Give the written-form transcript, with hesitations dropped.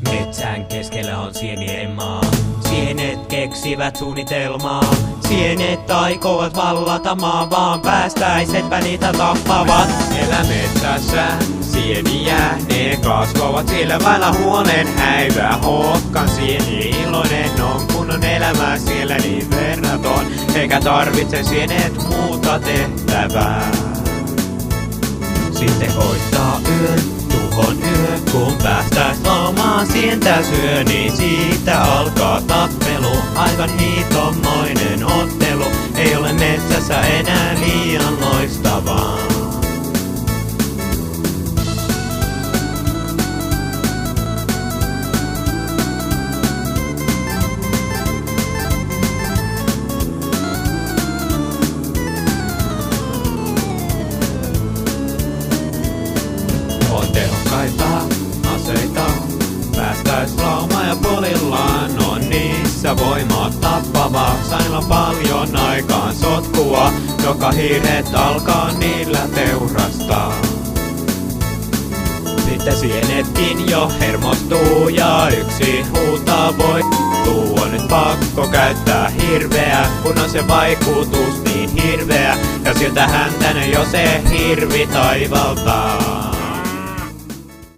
Metsän keskellä on sienien maa. Sienet keksivät suunnitelmaa. Sienet aikovat vallata maa, vaan päästäisetpä niitä tappavat. Elä metsässä sieniä, ne kasvavat sillä vailla huolen häivää. Hokkan sieni iloinen on, kun on elämää siellä niin verraton. Eikä tarvitse sienet muuta tehtävää. Sitten koittaa yön, tuhon yö, kun päästäis lomaan sientä syö, niin siitä alkaa tappelu. Aivan hiitommoinen ottelu, ei ole metsässä enää liian loistavaa. On tehokkaita aseita, päästäis lauma ja polillaan on niissä voimaa tappavaa. Sailla paljon aikaan sotkua, joka hiiret alkaa niillä teurastaa. Sitten sienetkin jo hermostuu ja yksi huutaa voittuu. On nyt pakko käyttää hirveä, kun on se vaikutus niin hirveä. Ja siltä häntänä jo se hirvi taivaltaa.